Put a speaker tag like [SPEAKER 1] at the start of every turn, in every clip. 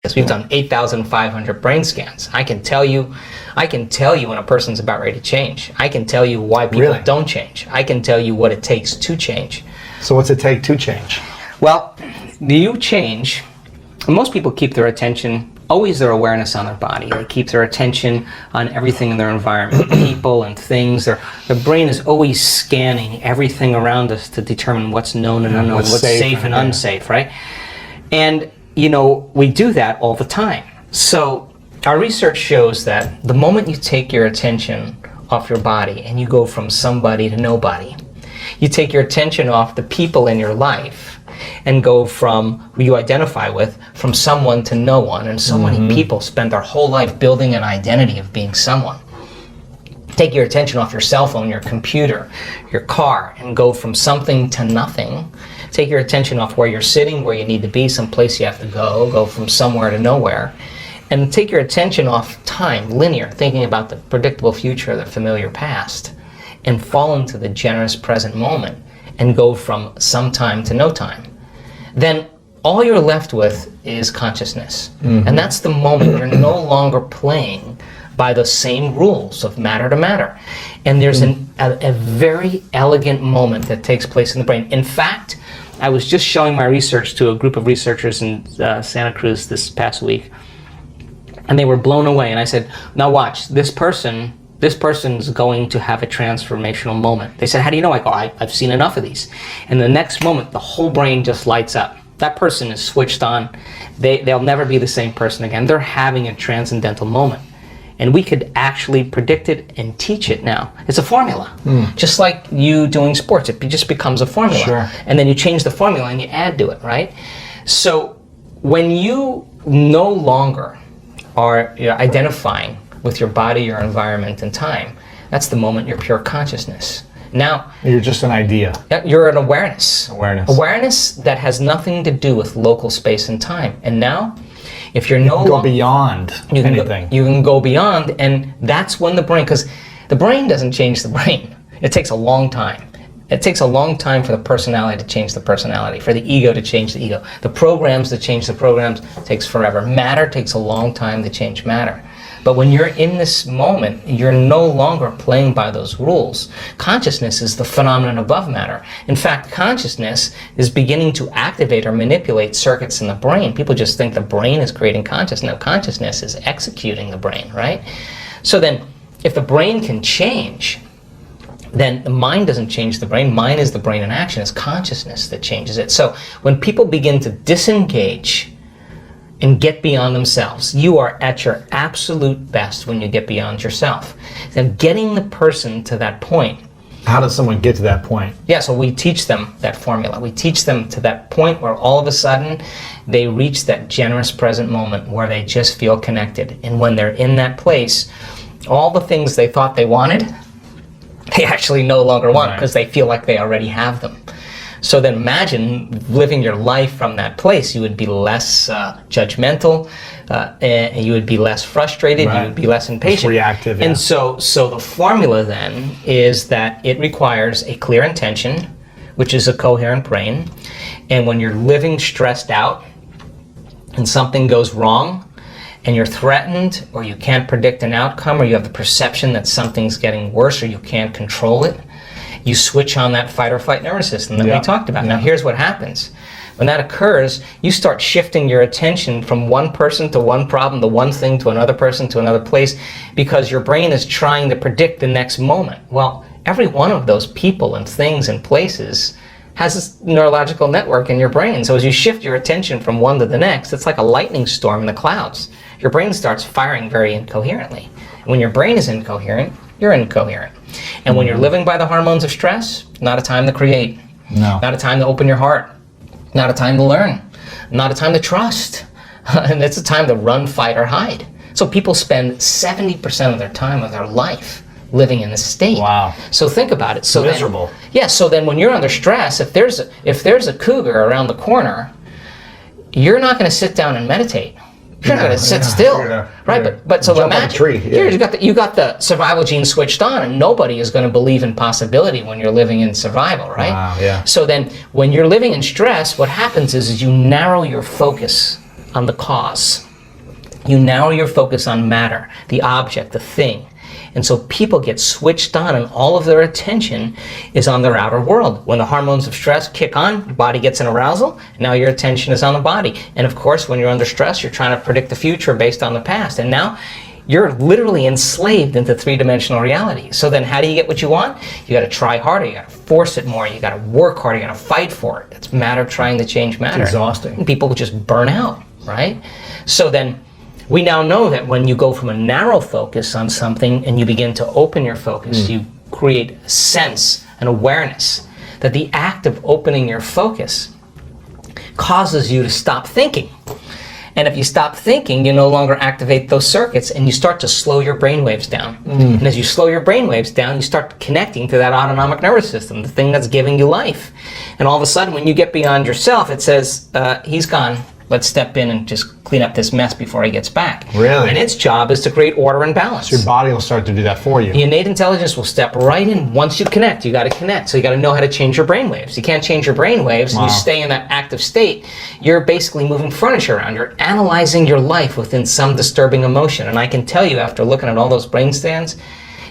[SPEAKER 1] Because we've done 8,500 brain scans. I can tell you when a person's about ready to change. I can tell you why people don't change. I can tell you what it takes to change.
[SPEAKER 2] So what's it take to change?
[SPEAKER 1] Well, you change. Most people keep their attention, always their awareness on their body. They keep their attention on everything in their environment, people and things. Their brain is always scanning everything around us to determine what's known and unknown, what's safe and unsafe, right? And we do that all the time. So our research shows that the moment you take your attention off your body and you go from somebody to nobody, you take your attention off the people in your life and go from who you identify with, from someone to no one. And so many people spend their whole life building an identity of being someone. Take your attention off your cell phone, your computer, your car, and go from something to nothing. Take your attention off where you're sitting, where you need to be, someplace you have to go from somewhere to nowhere. And take your attention off time, linear, thinking about the predictable future, the familiar past, and fall into the generous present moment and go from some time to no time. Then all you're left with is consciousness. And that's the moment you're no longer playing by the same rules of matter to matter. And there's a very elegant moment that takes place in the brain. In fact, I was just showing my research to a group of researchers in Santa Cruz this past week, and they were blown away. And I said, now watch, this person's going to have a transformational moment. They said, how do you know? I go, I've seen enough of these. And the next moment, the whole brain just lights up. That person is switched on. They'll never be the same person again. They're having a transcendental moment. And we could actually predict it and teach it now. It's a formula. Just like you doing sports, it just becomes a formula.
[SPEAKER 2] Sure.
[SPEAKER 1] And then you change the formula and you add to it, right? So when you no longer are identifying with your body, your environment, and time, that's the moment you're pure consciousness. Now,
[SPEAKER 2] you're just an idea.
[SPEAKER 1] You're an awareness.
[SPEAKER 2] Awareness
[SPEAKER 1] that has nothing to do with local space and time. And now, if you're no
[SPEAKER 2] longer... go beyond anything.
[SPEAKER 1] You can go beyond, and that's when the brain, because the brain doesn't change the brain. It takes a long time. It takes a long time for the personality to change the personality, for the ego to change the ego. The programs to change the programs takes forever. Matter takes a long time to change matter. But when you're in this moment, you're no longer playing by those rules. Consciousness is the phenomenon above matter. In fact, consciousness is beginning to activate or manipulate circuits in the brain. People just think the brain is creating consciousness. No, consciousness is executing the brain, right? So then, if the brain can change, then the mind doesn't change the brain. Mind is the brain in action. It's consciousness that changes it. So when people begin to disengage and get beyond themselves, you are at your absolute best when you get beyond yourself. Then getting the person to that point.
[SPEAKER 2] How does someone get to that point?
[SPEAKER 1] Yeah, so we teach them that formula. We teach them to that point where all of a sudden they reach that generous present moment where they just feel connected. And when they're in that place, all the things they thought they wanted, they actually no longer want because they feel like they already have them. So then imagine living your life from that place. You would be less judgmental, and you would be less frustrated, you would be less impatient.
[SPEAKER 2] Reactive,
[SPEAKER 1] And so the formula then is that it requires a clear intention, which is a coherent brain. And when you're living stressed out and something goes wrong, and you're threatened, or you can't predict an outcome, or you have the perception that something's getting worse, or you can't control it, you switch on that fight or flight nervous system that we talked about. Now here's what happens. When that occurs, you start shifting your attention from one person to one problem, to one thing, to another person, to another place, because your brain is trying to predict the next moment. Well, every one of those people and things and places has this neurological network in your brain. So as you shift your attention from one to the next, it's like a lightning storm in the clouds. Your brain starts firing very incoherently. And when your brain is incoherent, you're incoherent. And when you're living by the hormones of stress, not a time to create.
[SPEAKER 2] No.
[SPEAKER 1] Not a time to open your heart. Not a time to learn. Not a time to trust. And it's a time to run, fight, or hide. So people spend 70% of their time of their life living in this state.
[SPEAKER 2] Wow.
[SPEAKER 1] So think about it. So
[SPEAKER 2] miserable.
[SPEAKER 1] So then when you're under stress, if there's a cougar around the corner, you're not going to sit down and meditate. You're not going to sit still, right? But so imagine here you got the survival gene switched on, and nobody is going to believe in possibility when you're living in survival, right?
[SPEAKER 2] Wow, yeah.
[SPEAKER 1] So then, when you're living in stress, what happens is you narrow your focus on the cause. You narrow your focus on matter, the object, the thing. And so people get switched on and all of their attention is on their outer world. When the hormones of stress kick on, your body gets an arousal, and now your attention is on the body. And of course, when you're under stress, you're trying to predict the future based on the past. And now you're literally enslaved into three-dimensional reality. So then how do you get what you want? You got to try harder, you got to force it more, you got to work harder, you got to fight for it. It's matter trying to change matter.
[SPEAKER 2] It's exhausting.
[SPEAKER 1] And people just burn out, right? So then we now know that when you go from a narrow focus on something and you begin to open your focus, you create a sense, an awareness, that the act of opening your focus causes you to stop thinking. And if you stop thinking, you no longer activate those circuits and you start to slow your brain waves down. And as you slow your brain waves down, you start connecting to that autonomic nervous system, the thing that's giving you life. And all of a sudden, when you get beyond yourself, it says, he's gone. Let's step in and just clean up this mess before he gets back.
[SPEAKER 2] Really?
[SPEAKER 1] And its job is to create order and balance.
[SPEAKER 2] So your body will start to do that for you.
[SPEAKER 1] The innate intelligence will step right in. Once you connect, you got to connect. So you got to know how to change your brain waves. You can't change your brain waves and you stay in that active state. You're basically moving furniture around. You're analyzing your life within some disturbing emotion. And I can tell you, after looking at all those brain scans,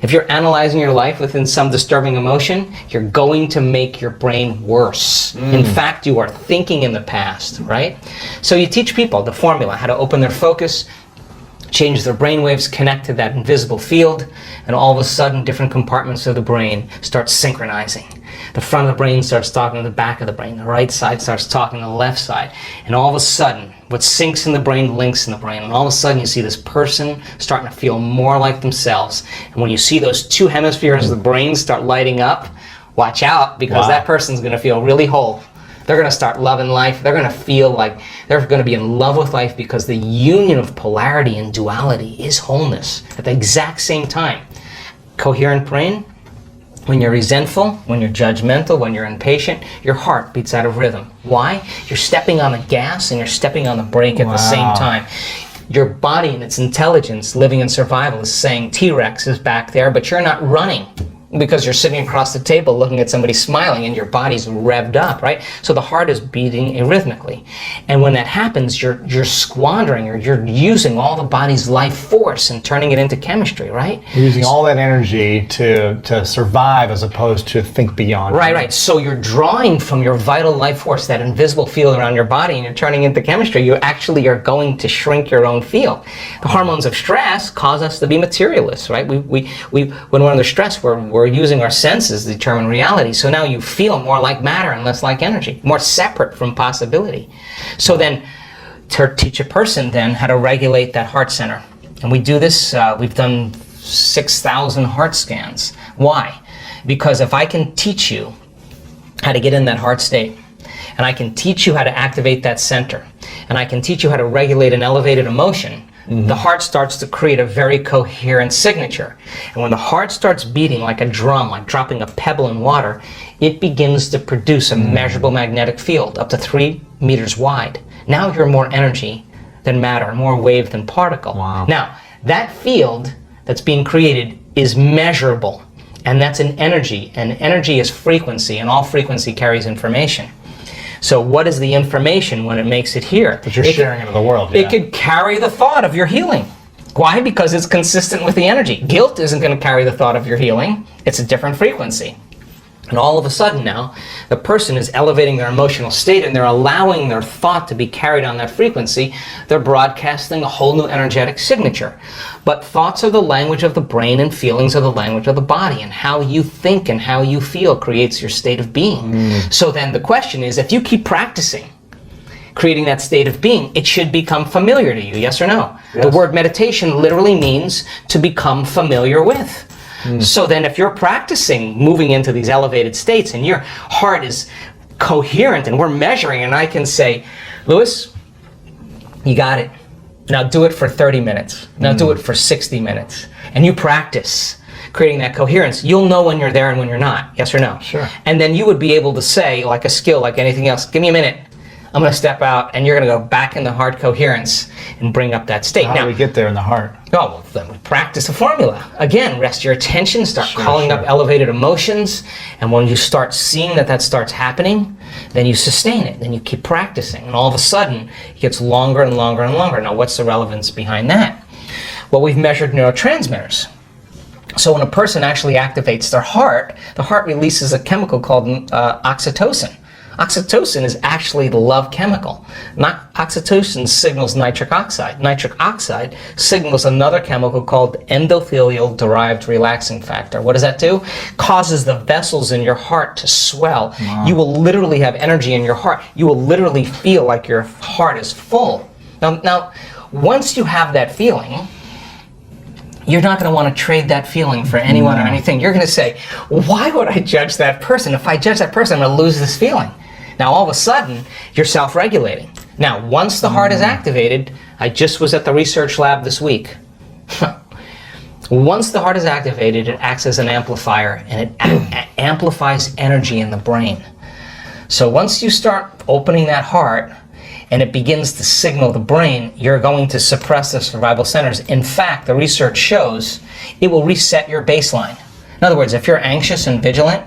[SPEAKER 1] if you're analyzing your life within some disturbing emotion, you're going to make your brain worse. In fact, you are thinking in the past, right? So you teach people the formula, how to open their focus, change their brain waves, connect to that invisible field, and all of a sudden different compartments of the brain start synchronizing. The front of the brain starts talking to the back of the brain. The right side starts talking to the left side. And all of a sudden, what syncs in the brain links in the brain. And all of a sudden, you see this person starting to feel more like themselves. And when you see those two hemispheres of the brain start lighting up, watch out, because that person's going to feel really whole. They're going to start loving life. They're going to feel like they're going to be in love with life, because the union of polarity and duality is wholeness at the exact same time. Coherent brain. When you're resentful, when you're judgmental, when you're impatient, your heart beats out of rhythm. Why? You're stepping on the gas and you're stepping on the brake at the same time. Your body and its intelligence, living in survival, is saying T-Rex is back there, but you're not running because you're sitting across the table looking at somebody smiling and your body's revved up, right? So the heart is beating arrhythmically. And when that happens, you're squandering, or you're using all the body's life force and turning it into chemistry, right?
[SPEAKER 2] You're using all that energy to survive as opposed to think beyond.
[SPEAKER 1] Right. So you're drawing from your vital life force, that invisible field around your body, and you're turning into chemistry. You actually are going to shrink your own field. The hormones of stress cause us to be materialists, right? When we're under stress, we're using our senses to determine reality. So now you feel more like matter and less like energy, more separate from possibility. So then, to teach a person then how to regulate that heart center. And we do this, we've done 6,000 heart scans. Why? Because if I can teach you how to get in that heart state, and I can teach you how to activate that center, and I can teach you how to regulate an elevated emotion, the heart starts to create a very coherent signature. And when the heart starts beating like a drum, like dropping a pebble in water, it begins to produce a measurable magnetic field up to 3 meters wide. Now you're more energy than matter, more wave than particle.
[SPEAKER 2] Wow.
[SPEAKER 1] Now, that field that's being created is measurable, and that's an energy, and energy is frequency, and all frequency carries information. So what is the information when it makes it here?
[SPEAKER 2] That you're sharing into the world.
[SPEAKER 1] It could carry the thought of your healing. Why? Because it's consistent with the energy. Guilt isn't going to carry the thought of your healing. It's a different frequency. And all of a sudden now, the person is elevating their emotional state and they're allowing their thought to be carried on that frequency. They're broadcasting a whole new energetic signature. But thoughts are the language of the brain and feelings are the language of the body. And how you think and how you feel creates your state of being. So then the question is, if you keep practicing creating that state of being, it should become familiar to you, yes or no?
[SPEAKER 2] Yes.
[SPEAKER 1] The word meditation literally means to become familiar with. So then if you're practicing moving into these elevated states and your heart is coherent and we're measuring, and I can say, Louis, you got it. Now do it for 30 minutes. Now do it for 60 minutes. And you practice creating that coherence. You'll know when you're there and when you're not, yes or no?
[SPEAKER 2] Sure.
[SPEAKER 1] And then you would be able to say, like a skill, like anything else, give me a minute. I'm going to step out, and you're going to go back in the heart coherence and bring up that state.
[SPEAKER 2] How do we get there in the heart?
[SPEAKER 1] Oh, well, then we practice a formula. Again, rest your attention, start calling up elevated emotions, and when you start seeing that starts happening, Then you sustain it. Then you keep practicing. And all of a sudden, it gets longer and longer and longer. Now, what's the relevance behind that? Well, we've measured neurotransmitters. So when a person actually activates their heart, the heart releases a chemical called oxytocin. Oxytocin is actually the love chemical. Oxytocin signals nitric oxide. Nitric oxide signals another chemical called endothelial-derived relaxing factor. What does that do? Causes the vessels in your heart to swell. Wow. You will literally have energy in your heart. You will literally feel like your heart is full. Now, once you have that feeling, you're not going to want to trade that feeling for anyone or anything. You're going to say, why would I judge that person? If I judge that person, I'm going to lose this feeling. Now, all of a sudden, you're self-regulating. Now, once the heart is activated, I just was at the research lab this week. Once the heart is activated, it acts as an amplifier, and it amplifies energy in the brain. So once you start opening that heart, and it begins to signal the brain, you're going to suppress the survival centers. In fact, the research shows it will reset your baseline. In other words, if you're anxious and vigilant,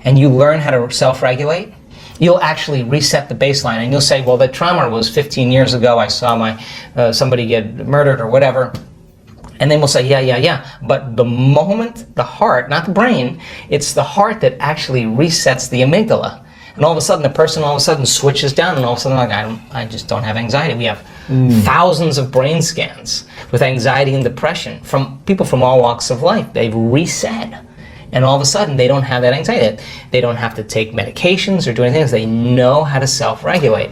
[SPEAKER 1] and you learn how to self-regulate, you'll actually reset the baseline. And you'll say, well, the trauma was 15 years ago. I saw somebody get murdered or whatever. And then we'll say, yeah. But the moment the heart, not the brain, it's the heart that actually resets the amygdala. And all of a sudden, the person switches down, and all of a sudden, like, I just don't have anxiety. We have thousands of brain scans with anxiety and depression from people from all walks of life. They've reset. And all of a sudden, they don't have that anxiety. They don't have to take medications or do anything else. They know how to self-regulate.